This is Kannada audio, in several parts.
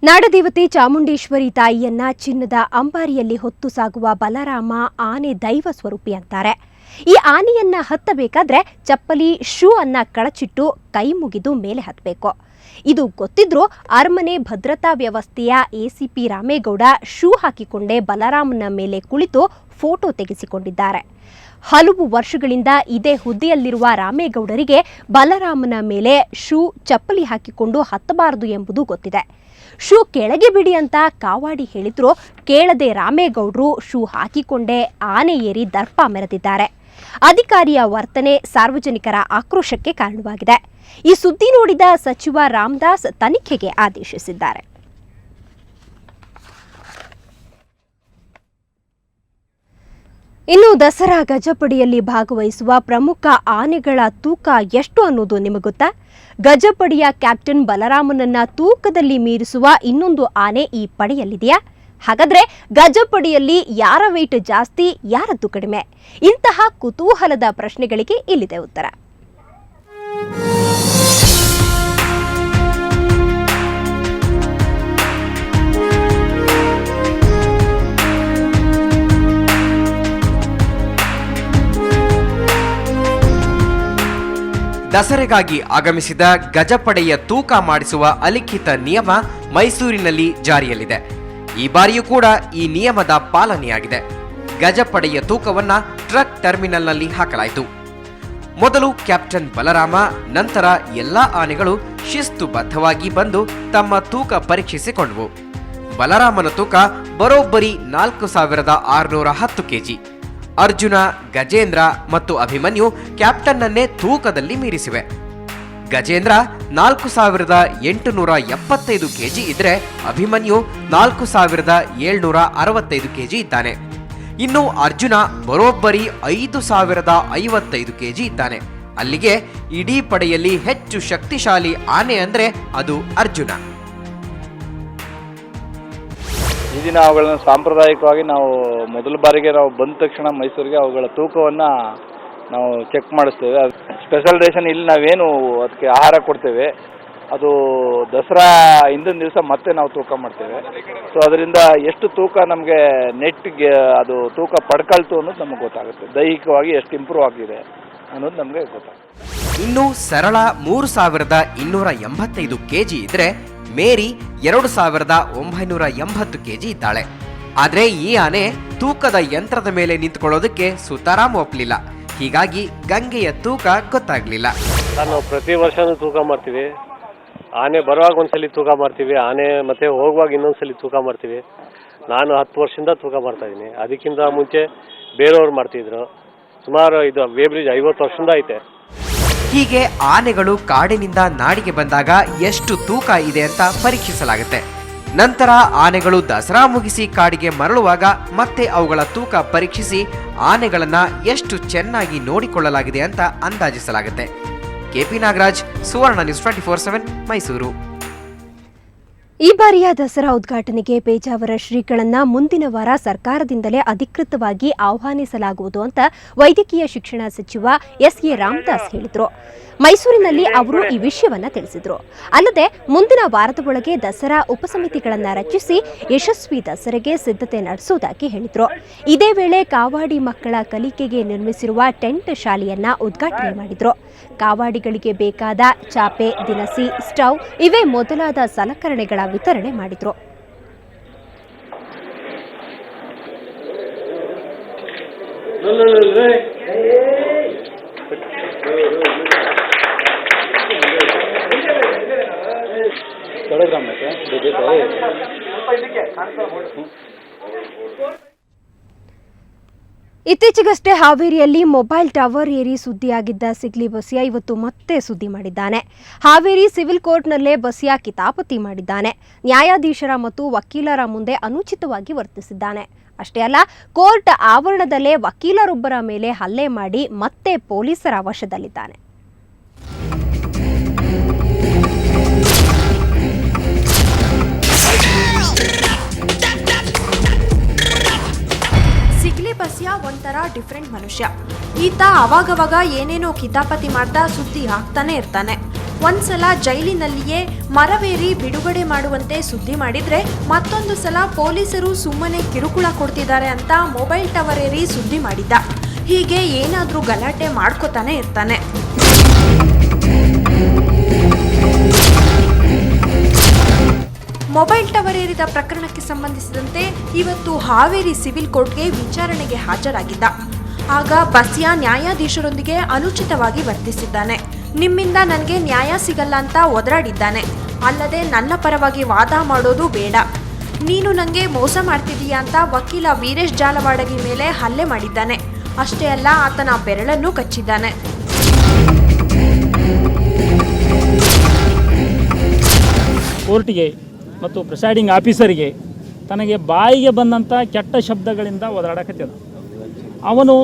ನಾಡದೇವತೆ ಚಾಮುಂಡೇಶ್ವರಿ ತಾಯಿಯನ್ನ ಚಿನ್ನದ ಅಂಬಾರಿಯಲ್ಲಿ ಹೊತ್ತು ಸಾಗುವ ಬಲರಾಮ ಆನೆ ದೈವ ಸ್ವರೂಪಿ ಅಂತಾರೆ. ಈ ಆನೆಯನ್ನ ಹತ್ತಬೇಕಾದ್ರೆ ಚಪ್ಪಲಿ ಶೂ ಅನ್ನ ಕಳಚಿಟ್ಟು ಕೈ ಮುಗಿದು ಮೇಲೆ ಹತ್ತಬೇಕು. ಇದು ಗೊತ್ತಿದ್ರೂ ಅರಮನೆ ಭದ್ರತಾ ವ್ಯವಸ್ಥೆಯ ಎಸಿಪಿ ರಾಮೇಗೌಡ ಶೂ ಹಾಕಿಕೊಂಡೇ ಬಲರಾಮನ ಮೇಲೆ ಕುಳಿತು ಫೋಟೋ ತೆಗೆಸಿಕೊಂಡಿದ್ದಾರೆ. ಹಲವು ವರ್ಷಗಳಿಂದ ಇದೇ ಹುದ್ದೆಯಲ್ಲಿರುವ ರಾಮೇಗೌಡರಿಗೆ ಬಲರಾಮನ ಮೇಲೆ ಶೂ ಚಪ್ಪಲಿ ಹಾಕಿಕೊಂಡು ಹತ್ತಬಾರದು ಎಂಬುದು ಗೊತ್ತಿದೆ. ಶೂ ಕೆಳಗೆ ಬಿಡಿ ಅಂತ ಕಾವಾಡಿ ಹೇಳಿದ್ರು ಕೇಳದೆ ರಾಮೇಗೌಡರು ಶೂ ಹಾಕಿಕೊಂಡೇ ಆನೆ ಏರಿ ದರ್ಪ ಮೆರೆದಿದ್ದಾರೆ. ಅಧಿಕಾರಿಯ ವರ್ತನೆ ಸಾರ್ವಜನಿಕರ ಆಕ್ರೋಶಕ್ಕೆ ಕಾರಣವಾಗಿದೆ. ಈ ಸುದ್ದಿ ನೋಡಿದ ಸಚಿವ ರಾಮದಾಸ್ ತನಿಖೆಗೆ ಆದೇಶಿಸಿದ್ದಾರೆ. ಇನ್ನು ದಸರಾ ಗಜಪಡೆಯಲ್ಲಿ ಭಾಗವಹಿಸುವ ಪ್ರಮುಖ ಆನೆಗಳ ತೂಕ ಎಷ್ಟು ಅನ್ನೋದು ನಿಮಗೆ ಗೊತ್ತಾ? ಗಜಪಡೆಯ ಕ್ಯಾಪ್ಟನ್ ಬಲರಾಮನನ್ನ ತೂಕದಲ್ಲಿ ಮೀರಿಸುವ ಇನ್ನೊಂದು ಆನೆ ಈ ಪಡೆಯಲ್ಲಿದೆಯಾ? ಹಾಗಾದ್ರೆ ಗಜಪಡೆಯಲ್ಲಿ ಯಾರ weight ಜಾಸ್ತಿ, ಯಾರದ್ದು ಕಡಿಮೆ? ಇಂತಹ ಕುತೂಹಲದ ಪ್ರಶ್ನೆಗಳಿಗೆ ಇಲ್ಲಿದೆ ಉತ್ತರ. ದಸರೆಗಾಗಿ ಆಗಮಿಸಿದ ಗಜಪಡೆಯ ತೂಕ ಮಾಡಿಸುವ ಅಲಿಖಿತ ನಿಯಮ ಮೈಸೂರಿನಲ್ಲಿ ಜಾರಿಯಲ್ಲಿದೆ. ಈ ಬಾರಿಯೂ ಕೂಡ ಈ ನಿಯಮದ ಪಾಲನೆಯಾಗಿದೆ. ಗಜಪಡೆಯ ತೂಕವನ್ನ ಟ್ರಕ್ ಟರ್ಮಿನಲ್ನಲ್ಲಿ ಹಾಕಲಾಯಿತು. ಮೊದಲು ಕ್ಯಾಪ್ಟನ್ ಬಲರಾಮ, ನಂತರ ಎಲ್ಲಾ ಆನೆಗಳು ಶಿಸ್ತುಬದ್ಧವಾಗಿ ಬಂದು ತಮ್ಮ ತೂಕ ಪರೀಕ್ಷಿಸಿಕೊಂಡವು. ಬಲರಾಮನ ತೂಕ ಬರೋಬ್ಬರಿ 4610 ಕೆಜಿ. ಅರ್ಜುನ, ಗಜೇಂದ್ರ ಮತ್ತು ಅಭಿಮನ್ಯು ಕ್ಯಾಪ್ಟನ್ನನ್ನೇ ತೂಕದಲ್ಲಿ ಮೀರಿಸಿವೆ. ಗಜೇಂದ್ರ 4875 ಕೆಜಿ ಇದ್ರೆ ಅಭಿಮನ್ಯು 4765 ಕೆಜಿ ಇದ್ದಾನೆ. ಇನ್ನು ಅರ್ಜುನ ಬರೋಬ್ಬರಿ 5055 ಕೆಜಿ ಇದ್ದಾನೆ. ಅಲ್ಲಿಗೆ ಇಡೀ ಪಡೆಯಲ್ಲಿ ಹೆಚ್ಚು ಶಕ್ತಿಶಾಲಿ ಆನೆ ಅಂದ್ರೆ ಅದು ಅರ್ಜುನ. ಈ ದಿನ ಅವುಗಳನ್ನು ಸಾಂಪ್ರದಾಯಿಕವಾಗಿ ನಾವು ಮೊದಲ ಬಾರಿಗೆ ನಾವು ಬಂದ ತಕ್ಷಣ ಮೈಸೂರಿಗೆ ಅವುಗಳ ತೂಕವನ್ನು ನಾವು ಚೆಕ್ ಮಾಡಿಸ್ತೇವೆ. ಸ್ಪೆಷಲ್ ರೇಷನ್ ಇಲ್ಲಿ ನಾವೇನು ಅದಕ್ಕೆ ಆಹಾರ ಕೊಡ್ತೇವೆ ಅದು ದಸರಾ ಹಿಂದಿನ ದಿವಸ ಮತ್ತೆ ನಾವು ತೂಕ ಮಾಡ್ತೇವೆ. ಸೊ ಅದರಿಂದ ಎಷ್ಟು ತೂಕ ನಮಗೆ ನೆಟ್ಗೆ ಅದು ತೂಕ ಪಡ್ಕೊಳ್ತು ಅನ್ನೋದು ನಮಗೆ ಗೊತ್ತಾಗುತ್ತೆ. ದೈಹಿಕವಾಗಿ ಎಷ್ಟು ಇಂಪ್ರೂವ್ ಆಗಿದೆ ಅನ್ನೋದು ನಮಗೆ ಗೊತ್ತಾಗುತ್ತೆ. ಇನ್ನು ಸರಳ 3285 ಕೆಜಿ ಇದ್ರೆ ಮೇರಿ 2980 ಕೆಜಿ ಇದ್ದಾಳೆ. ಆದ್ರೆ ಈ ಆನೆ ತೂಕದ ಯಂತ್ರದ ಮೇಲೆ ನಿಂತ್ಕೊಳ್ಳೋದಕ್ಕೆ ಸುತಾರಾಮ್ ಒಪ್ಪಲಿಲ್ಲ. ಹೀಗಾಗಿ ಗಂಗೆಯ ತೂಕ ಗೊತ್ತಾಗ್ಲಿಲ್ಲ. ನಾವು ಪ್ರತಿ ವರ್ಷನೂ ತೂಕ ಮಾಡ್ತೀವಿ. ಆನೆ ಬರುವಾಗ ಒಂದ್ಸಲಿ ತೂಕ ಮಾಡ್ತೀವಿ, ಆನೆ ಮತ್ತೆ ಹೋಗುವಾಗ ಇನ್ನೊಂದ್ಸಲಿ ತೂಕ ಮಾಡ್ತೀವಿ. ನಾನು 10 ವರ್ಷದಿಂದ ತೂಕ ಮಾಡ್ತಾ ಇದ್ದೀನಿ. ಅದಕ್ಕಿಂತ ಮುಂಚೆ ಬೇರೆಯವ್ರು ಮಾಡ್ತಿದ್ರು. ಸುಮಾರು ಇದು ವೇಬ್ರಿಡ್ಜ್ 50 ವರ್ಷದಿಂದ ಐತೆ. ಹೀಗೆ ಆನೆಗಳು ಕಾಡಿನಿಂದ ನಾಡಿಗೆ ಬಂದಾಗ ಎಷ್ಟು ತೂಕ ಇದೆ ಅಂತ ಪರೀಕ್ಷಿಸಲಾಗುತ್ತೆ. ನಂತರ ಆನೆಗಳು ದಸರಾ ಮುಗಿಸಿ ಕಾಡಿಗೆ ಮರಳುವಾಗ ಮತ್ತೆ ಅವುಗಳ ತೂಕ ಪರೀಕ್ಷಿಸಿ ಆನೆಗಳನ್ನ ಎಷ್ಟು ಚೆನ್ನಾಗಿ ನೋಡಿಕೊಳ್ಳಲಾಗಿದೆ ಅಂತ ಅಂದಾಜಿಸಲಾಗುತ್ತೆ. ಕೆಪಿ ನಾಗರಾಜ್, ಸುವರ್ಣ ನ್ಯೂಸ್ 24/7 ಮೈಸೂರು. ಈ ಬಾರಿಯ ದಸರಾ ಉದ್ಘಾಟನೆಗೆ ಪೇಜಾವರ ಶ್ರೀಗಳನ್ನ ಮುಂದಿನ ವಾರ ಸರ್ಕಾರದಿಂದಲೇ ಅಧಿಕೃತವಾಗಿ ಆಹ್ವಾನಿಸಲಾಗುವುದು ಅಂತ ವೈದ್ಯಕೀಯ ಶಿಕ್ಷಣ ಸಚಿವ ಎಸ್.ಎ. ರಾಮದಾಸ್ ಹೇಳಿದರು. ಮೈಸೂರಿನಲ್ಲಿ ಅವರು ಈ ವಿಷಯವನ್ನ ತಿಳಿಸಿದರು. ಅಲ್ಲದೆ ಮುಂದಿನ ವಾರದ ಒಳಗೆ ದಸರಾ ಉಪಸಮಿತಿಗಳನ್ನು ರಚಿಸಿ ಯಶಸ್ವಿ ದಸರೆಗೆ ಸಿದ್ಧತೆ ನಡೆಸುವುದಾಗಿ ಹೇಳಿದರು. ಇದೇ ವೇಳೆ ಕಾವಾಡಿ ಮಕ್ಕಳ ಕಲಿಕೆಗೆ ನಿರ್ಮಿಸಿರುವ ಟೆಂಟ್ ಶಾಲೆಯನ್ನ ಉದ್ಘಾಟನೆ ಮಾಡಿದರು. ಕಾವಾಡಿಗಳಿಗೆ ಬೇಕಾದ ಚಾಪೆ, ದಿನಸಿ, ಸ್ಟವ್ ಇವೇ ಮೊದಲಾದ ಸಲಕರಣೆಗಳ ವಿತರಣೆ ಮಾಡಿದರು. ಇತ್ತೀಚೆಗಷ್ಟೇ ಹಾವೇರಿಯಲ್ಲಿ ಮೊಬೈಲ್ ಟವರ್ ಏರಿ ಸುದ್ದಿಯಾಗಿದ್ದ ಸಿಗ್ಲಿ ಬಸಿಯಾ ಇವತ್ತು ಮತ್ತೆ ಸುದ್ದಿ ಮಾಡಿದ್ದಾನೆ. ಹಾವೇರಿ ಸಿವಿಲ್ ಕೋರ್ಟ್ನಲ್ಲೇ ಬಸಿಯಾ ಕಿತಾಪತಿ ಮಾಡಿದ್ದಾನೆ. ನ್ಯಾಯಾಧೀಶರ ಮತ್ತು ವಕೀಲರ ಮುಂದೆ ಅನುಚಿತವಾಗಿ ವರ್ತಿಸಿದ್ದಾನೆ. ಅಷ್ಟೇ ಅಲ್ಲ, ಕೋರ್ಟ್ ಆವರಣದಲ್ಲೇ ವಕೀಲರೊಬ್ಬರ ಮೇಲೆ ಹಲ್ಲೆ ಮಾಡಿ ಮತ್ತೆ ಪೊಲೀಸರ ವಶದಲ್ಲಿದ್ದಾನೆ. ಸಿಗ್ಲಿ ಬಸಿಯಾ ಒಂಥರ ಡಿಫ್ರೆಂಟ್ ಮನುಷ್ಯ. ಈತ ಅವಾಗವಾಗ ಏನೇನೋ ಕಿತಾಪತಿ ಮಾಡ್ತಾ ಸುದ್ದಿ ಹಾಕ್ತಾನೆ ಇರ್ತಾನೆ. ಒಂದ್ಸಲ ಜೈಲಿನಲ್ಲಿಯೇ ಮರವೇರಿ ಬಿಡುಗಡೆ ಮಾಡುವಂತೆ ಸುದ್ದಿ ಮಾಡಿದ್ರೆ ಮತ್ತೊಂದು ಸಲ ಪೊಲೀಸರು ಸುಮ್ಮನೆ ಕಿರುಕುಳ ಕೊಡ್ತಿದ್ದಾರೆ ಅಂತ ಮೊಬೈಲ್ ಟವರ್ ಏರಿ ಸುದ್ದಿ ಮಾಡಿದ್ದ. ಹೀಗೆ ಏನಾದ್ರೂ ಗಲಾಟೆ ಮಾಡ್ಕೋತಾನೆ ಇರ್ತಾನೆ. ಮೊಬೈಲ್ ಟವರ್ ಏರಿದ ಪ್ರಕರಣಕ್ಕೆ ಸಂಬಂಧಿಸಿದಂತೆ ಇವತ್ತು ಹಾವೇರಿ ಸಿವಿಲ್ ಕೋರ್ಟ್ಗೆ ವಿಚಾರಣೆಗೆ ಹಾಜರಾಗಿದ್ದ. ಆಗ ಬಸ್ಯಾ ನ್ಯಾಯಾಧೀಶರೊಂದಿಗೆ ಅನುಚಿತವಾಗಿ ವರ್ತಿಸಿದ್ದಾನೆ. ನಿಮ್ಮಿಂದ ನನಗೆ ನ್ಯಾಯ ಸಿಗಲ್ಲ ಅಂತ ಒದರಾಡಿದ್ದಾನೆ. ಅಲ್ಲದೆ ನನ್ನ ಪರವಾಗಿ ವಾದ ಮಾಡೋದು ಬೇಡ, ನೀನು ನನಗೆ ಮೋಸ ಮಾಡ್ತಿದೀಯಾ ಅಂತ ವಕೀಲ ವೀರೇಶ್ ಜಾಲವಾಡಗಿ ಮೇಲೆ ಹಲ್ಲೆ ಮಾಡಿದ್ದಾನೆ. ಅಷ್ಟೇ ಅಲ್ಲ, ಆತನ ಬೆರಳನ್ನು ಕಚ್ಚಿದ್ದಾನೆ. ಕೋರ್ಟಿಗೆ ಮತ್ತು ಪ್ರಿಸೈಡಿಂಗ್ ಆಫೀಸರಿಗೆ ತನಗೆ ಬಾಯಿಗೆ ಬಂದಂಥ ಕೆಟ್ಟ ಶಬ್ದಗಳಿಂದ ಒದರಾಡಕತ್ತಿದ. ಅವನು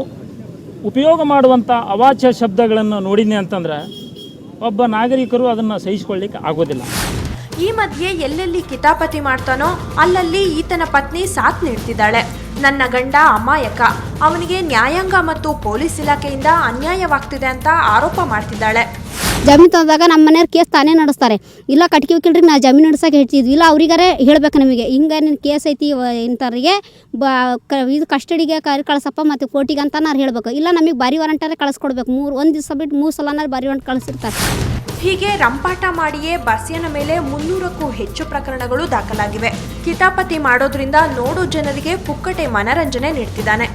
ಉಪಯೋಗ ಮಾಡುವಂಥ ಅವಾಚ್ಯ ಶಬ್ದಗಳನ್ನು ನೋಡಿದ್ನೆ ಅಂತಂದ್ರೆ ಒಬ್ಬ ನಾಗರಿಕರು ಅದನ್ನು ಸಹಿಸಿಕೊಳ್ಳಿಕ್ಕೆ ಆಗೋದಿಲ್ಲ. ಈ ಮಧ್ಯೆ ಎಲ್ಲೆಲ್ಲಿ ಕಿತಾಪತಿ ಮಾಡ್ತಾನೋ ಅಲ್ಲಲ್ಲಿ ಈತನ ಪತ್ನಿ ಸಾಥ್ ನೀಡ್ತಿದ್ದಾಳೆ. ನನ್ನ ಗಂಡ ಅಮಾಯಕ, ಅವನಿಗೆ ನ್ಯಾಯಾಂಗ ಮತ್ತು ಪೊಲೀಸ್ ಇಲಾಖೆಯಿಂದ ಅನ್ಯಾಯವಾಗ್ತಿದೆ ಅಂತ ಆರೋಪ ಮಾಡ್ತಿದ್ದಾಳೆ. ಜಮೀನು ತಂದಾಗ ನಮ್ಮ ಮನೆಯವ್ರು ಕೇಸ್ ತಾನೇ ನಡೆಸ್ತಾರೆ. ಇಲ್ಲ ಕಟ್ಗೆ ವಕೀಲ್ರಿ ನಾ ಜಮೀನು ನಡೆಸೋಕೆ ಹೇಳ್ತಿದ್ವಿ, ಇಲ್ಲ ಅವ್ರಿಗಾರೆ ಹೇಳ್ಬೇಕು ನಮಗೆ ಹಿಂಗೆ ನಿನ್ನ ಕೇಸ್ ಐತಿ ಇಂಥವ್ರಿಗೆ ಇದು ಕಸ್ಟಡಿಗೆ ಕಳಿಸಪ್ಪ ಮತ್ತು ಕೋರ್ಟಿಗೆ ಅಂತ ನಾನು ಹೇಳಬೇಕು. ಇಲ್ಲ ನಮಗೆ ಬಾರಿ ವಾರಂಟಾರೆ ಕಳಿಸ್ಕೊಡ್ಬೇಕು. ಒಂದು ದಿವಸ ಬಿಟ್ಟು 3 ಸಲನಾರು ಬಾರಿ ವಾರಂಟ್ ಕಳಿಸಿರ್ತಾರೆ. ಹೀಗೆ ರಂಪಾಟ ಮಾಡಿಯೇ ಬಸ್ಯನ ಮೇಲೆ 300ಕ್ಕೂ ಹೆಚ್ಚು ಪ್ರಕರಣಗಳು ದಾಖಲಾಗಿವೆ. ಕಿತಾಪತಿ ಮಾಡೋದ್ರಿಂದ ನೋಡೋ ಜನರಿಗೆ ಪುಕ್ಕಟೆ ಮನರಂಜನೆ ನೀಡ್ತಿದ್ದಾನೆ.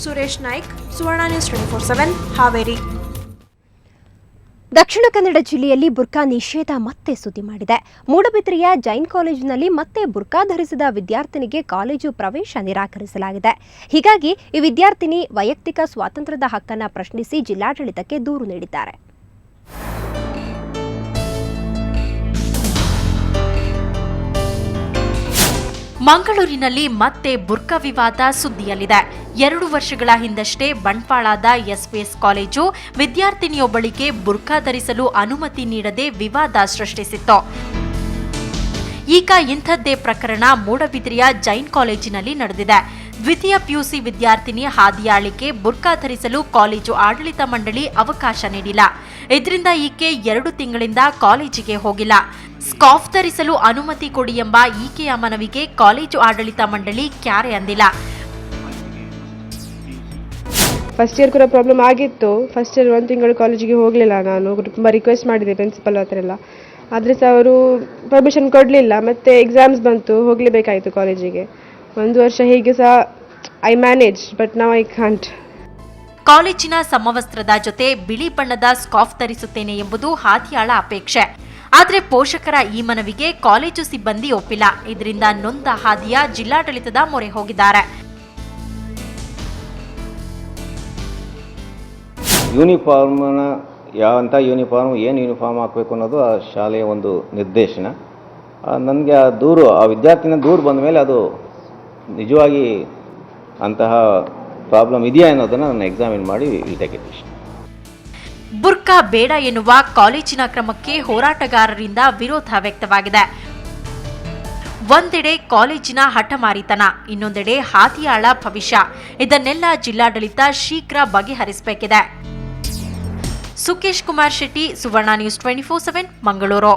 ಸುರೇಶ್ ನಾಯ್ಕ್, ಸುವರ್ಣ ನ್ಯೂಸ್ 24/7, ಹಾವೇರಿ. ದಕ್ಷಿಣ ಕನ್ನಡ ಜಿಲ್ಲೆಯಲ್ಲಿ ಬುರ್ಕಾ ನಿಷೇಧ ಮತ್ತೆ ಸುದ್ದಿ ಮಾಡಿದೆ. ಮೂಡಬಿದ್ರೆಯ ಜೈನ್ ಕಾಲೇಜಿನಲ್ಲಿ ಮತ್ತೆ ಬುರ್ಕಾ ಧರಿಸಿದ ವಿದ್ಯಾರ್ಥಿನಿಗೆ ಕಾಲೇಜು ಪ್ರವೇಶ ನಿರಾಕರಿಸಲಾಗಿದೆ. ಹೀಗಾಗಿ ಈ ವಿದ್ಯಾರ್ಥಿನಿ ವೈಯಕ್ತಿಕ ಸ್ವಾತಂತ್ರ್ಯದ ಹಕ್ಕನ್ನು ಪ್ರಶ್ನಿಸಿ ಜಿಲ್ಲಾಡಳಿತಕ್ಕೆ ದೂರು ನೀಡಿದ್ದಾರೆ. ಮಂಗಳೂರಿನಲ್ಲಿ ಮತ್ತೆ ಬುರ್ಕಾ ವಿವಾದ ಸುದ್ದಿಯಲ್ಲಿದೆ. 2 ವರ್ಷಗಳ ಹಿಂದಷ್ಟೇ ಬಂಟ್ವಾಳದ ಎಸ್ಪಿಎಸ್ ಕಾಲೇಜು ವಿದ್ಯಾರ್ಥಿನಿಯೊಬ್ಬಳಿಗೆ ಬುರ್ಕಾ ಧರಿಸಲು ಅನುಮತಿ ನೀಡದೆ ವಿವಾದ ಸೃಷ್ಟಿಸಿತ್ತು. ಈಗ ಇಂಥದ್ದೇ ಪ್ರಕರಣ ಮೂಡಬಿದ್ರೆಯ ಜೈನ್ ಕಾಲೇಜಿನಲ್ಲಿ ನಡೆದಿದೆ. ದ್ವಿತೀಯ ಪಿಯುಸಿ ವಿದ್ಯಾರ್ಥಿನಿ ಹಾದಿಯಾಳಿಗೆ ಬುರ್ಕಾ ಧರಿಸಲು ಕಾಲೇಜು ಆಡಳಿತ ಮಂಡಳಿ ಅವಕಾಶ ನೀಡಿಲ್ಲ. ಇದರಿಂದ ಈಕೆ 2 ತಿಂಗಳಿಂದ ಕಾಲೇಜಿಗೆ ಹೋಗಿಲ್ಲ. ಸ್ಕಾರ್ಫ್ ಧರಿಸಲು ಅನುಮತಿ ಕೊಡಿ ಎಂಬ ಈಕೆಯ ಮನವಿಗೆ ಕಾಲೇಜು ಆಡಳಿತ ಮಂಡಳಿ ಕ್ಯಾರೆ ಅಂದಿಲ್ಲ. ಫಸ್ಟ್ ಇಯರ್ ಕೂಡ ಪ್ರಾಬ್ಲಮ್ ಆಗಿತ್ತು. ಫಸ್ಟ್ ಇಯರ್ 1 ತಿಂಗಳು ಕಾಲೇಜಿಗೆ ಹೋಗಲಿಲ್ಲ. ನಾನು ತುಂಬ ರಿಕ್ವೆಸ್ಟ್ ಮಾಡಿದೆ ಪ್ರಿನ್ಸಿಪಲ್ ಹತ್ರ ಎಲ್ಲ, ಆದರೆ ಸಹ ಅವರು ಪರ್ಮಿಷನ್ ಕೊಡಲಿಲ್ಲ. ಮತ್ತು ಎಕ್ಸಾಮ್ಸ್ ಬಂತು, ಹೋಗಲೇಬೇಕಾಯಿತು ಕಾಲೇಜಿಗೆ. 1 ವರ್ಷ ಹೀಗೆ ಸಹ I manage, but now I can't. ಕಾಲೇಜಿನ ಸಮವಸ್ತ್ರದ ಜೊತೆ ಬಿಳಿ ಬಣ್ಣದ ಸ್ಕಾರ್ಫ್ ಧರಿಸುತ್ತೇನೆ ಎಂಬುದು ಹಾದಿಯಾಳ ಅಪೇಕ್ಷೆ. ಆದರೆ ಪೋಷಕರ ಈ ಮನವಿಗೆ ಕಾಲೇಜು ಸಿಬ್ಬಂದಿ ಒಪ್ಪಿಲ್ಲ. ಇದರಿಂದ ನೊಂದ ಹಾದಿಯ ಜಿಲ್ಲಾಡಳಿತದ ಮೊರೆ ಹೋಗಿದ್ದಾರೆ. ಯೂನಿಫಾರ್ಮ್ನ ಯಾವಂಥ ಯೂನಿಫಾರ್ಮ್, ಏನು ಯೂನಿಫಾರ್ಮ್ ಹಾಕಬೇಕು ಅನ್ನೋದು ಆ ಶಾಲೆಯ ಒಂದು ನಿರ್ದೇಶನ. ನನಗೆ ಆ ದೂರು, ಆ ವಿದ್ಯಾರ್ಥಿನ ದೂರು ಬಂದ ಮೇಲೆ ಅದು ನಿಜವಾಗಿ ಅಂತಹ ಪ್ರಾಬ್ಲಮ್ ಇದೆಯಾ ಅನ್ನೋದನ್ನು ನಾನು ಎಕ್ಸಾಮಿನ್ ಮಾಡಿ ವಿಲ್. ಬುರ್ಕಾ ಬೇಡ ಎನ್ನುವ ಕಾಲೇಜಿನ ಕ್ರಮಕ್ಕೆ ಹೋರಾಟಗಾರರಿಂದ ವಿರೋಧ ವ್ಯಕ್ತವಾಗಿದೆ. ಒಂದೆಡೆ ಕಾಲೇಜಿನ ಹಠಮಾರಿತನ, ಇನ್ನೊಂದೆಡೆ ಹಾದಿಯಾಳ ಭವಿಷ್ಯ. ಇದನ್ನೆಲ್ಲ ಜಿಲ್ಲಾಡಳಿತ ಶೀಘ್ರ ಬಗೆಹರಿಸಬೇಕಿದೆ. ಸುಕೇಶ್ ಕುಮಾರ್ ಶೆಟ್ಟಿ, ಸುವರ್ಣ ನ್ಯೂಸ್ 24/7, ಮಂಗಳೂರು.